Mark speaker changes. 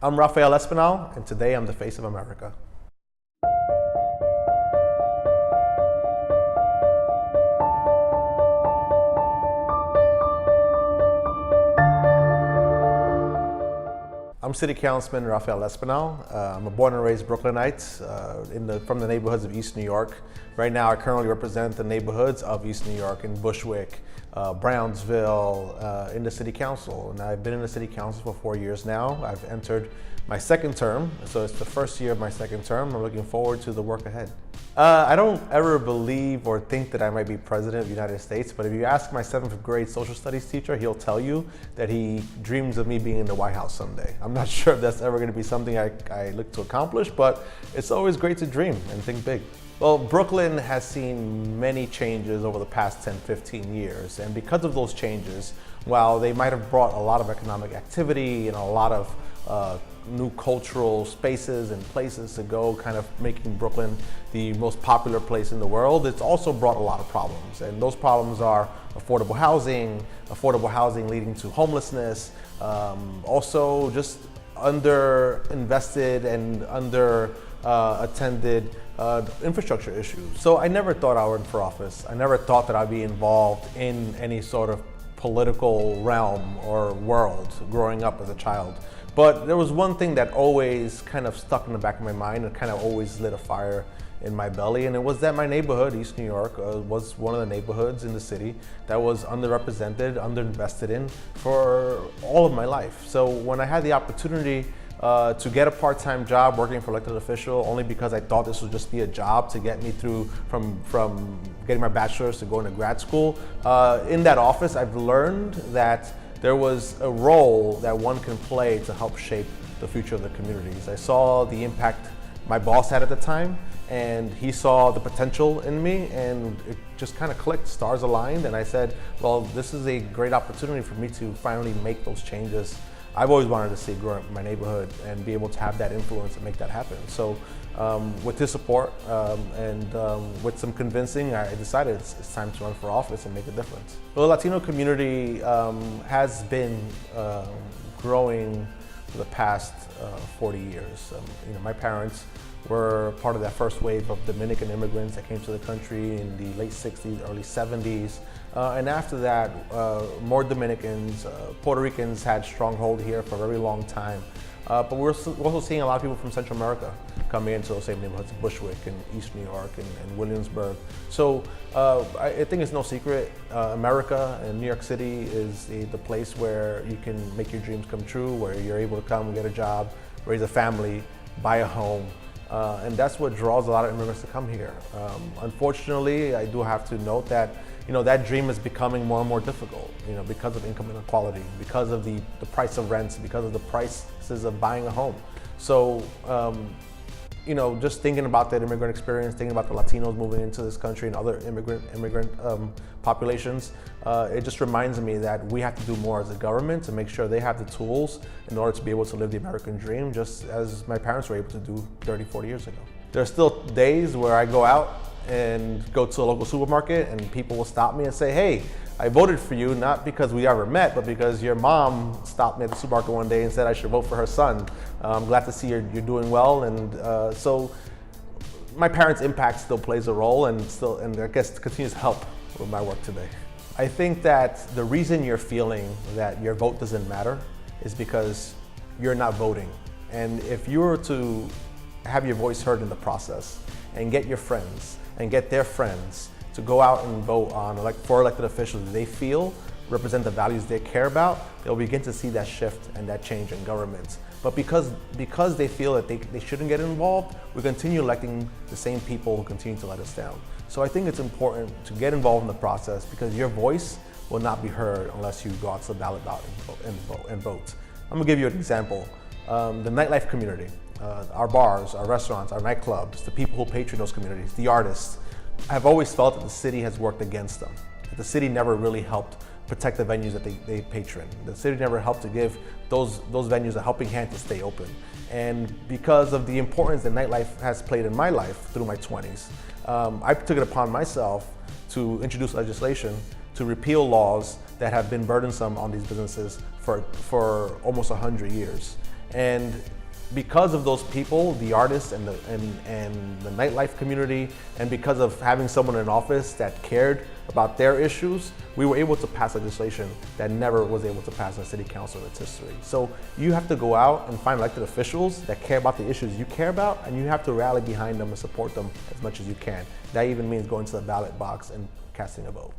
Speaker 1: I'm Rafael Espinal, and today I'm the face of America. I'm City Councilman Rafael Espinal. I'm a born and raised Brooklynite from the neighborhoods of East New York. Right now I currently represent the neighborhoods of East New York in Bushwick, Brownsville, in the City Council. And I've been in the City Council for 4 years now. I've entered my second term, so it's the first year of my second term. I'm looking forward to the work ahead. I don't ever believe or think that I might be president of the United States, but if you ask my 7th grade social studies teacher, he'll tell you that he dreams of me being in the White House someday. I'm not sure if that's ever going to be something I look to accomplish, but it's always great to dream and think big. Well, Brooklyn has seen many changes over the past 10, 15 years, and because of those changes, while they might have brought a lot of economic activity and a lot of new cultural spaces and places to go, kind of making Brooklyn the most popular place in the world, it's also brought a lot of problems. And those problems are affordable housing leading to homelessness, also just underinvested and attended infrastructure issues. So I never thought I would run for office. I never thought that I'd be involved in any sort of political realm or world growing up as a child. But there was one thing that always kind of stuck in the back of my mind and kind of always lit a fire in my belly, and it was that my neighborhood, East New York, was one of the neighborhoods in the city that was underrepresented, underinvested in for all of my life. So when I had the opportunity to get a part-time job working for elected official, only because I thought this would just be a job to get me through from getting my bachelor's to going to grad school, in that office I've learned that there was a role that one can play to help shape the future of the communities. I saw the impact my boss had at the time, and he saw the potential in me, and it just kind of clicked, stars aligned, and I said, well, this is a great opportunity for me to finally make those changes I've always wanted to see grow up in my neighborhood and be able to have that influence and make that happen. So with his support and with some convincing, I decided it's time to run for office and make a difference. Well, the Latino community has been growing for the past 40 years. My parents were part of that first wave of Dominican immigrants that came to the country in the late 60s, early 70s. And after that, more Dominicans, Puerto Ricans had stronghold here for a very long time. But we're also seeing a lot of people from Central America coming into those same neighborhoods, Bushwick and East New York and Williamsburg. So I think it's no secret, America and New York City is the place where you can make your dreams come true, where you're able to come and get a job, raise a family, buy a home. And that's what draws a lot of immigrants to come here. Unfortunately, I do have to note that that dream is becoming more and more difficult, because of income inequality, because of the price of rents, because of the prices of buying a home. So, just thinking about that immigrant experience, thinking about the Latinos moving into this country and other immigrant populations, it just reminds me that we have to do more as a government to make sure they have the tools in order to be able to live the American dream, just as my parents were able to do 30, 40 years ago. There are still days where I go out and go to a local supermarket and people will stop me and say, hey, I voted for you, not because we ever met, but because your mom stopped me at the supermarket one day and said I should vote for her son. I'm glad to see you're doing well. And so my parents' impact still plays a role and I guess continues to help with my work today. I think that the reason you're feeling that your vote doesn't matter is because you're not voting. And if you were to have your voice heard in the process and get your friends and get their friends to go out and vote on for elected officials that they feel represent the values they care about, they'll begin to see that shift and that change in government. But because they feel that they shouldn't get involved, we continue electing the same people who continue to let us down. So I think it's important to get involved in the process because your voice will not be heard unless you go out to the ballot and vote. I'm gonna give you an example. The nightlife community, our bars, our restaurants, our nightclubs, the people who patron those communities, the artists, I've always felt that the city has worked against them. The city never really helped protect the venues that they patron. The city never helped to give those venues a helping hand to stay open. And because of the importance that nightlife has played in my life through my 20s, I took it upon myself to introduce legislation to repeal laws that have been burdensome on these businesses for almost 100 years. And because of those people, the artists and the nightlife community, and because of having someone in office that cared about their issues, we were able to pass legislation that never was able to pass in city council in its history. So you have to go out and find elected officials that care about the issues you care about, and you have to rally behind them and support them as much as you can. That even means going to the ballot box and casting a vote.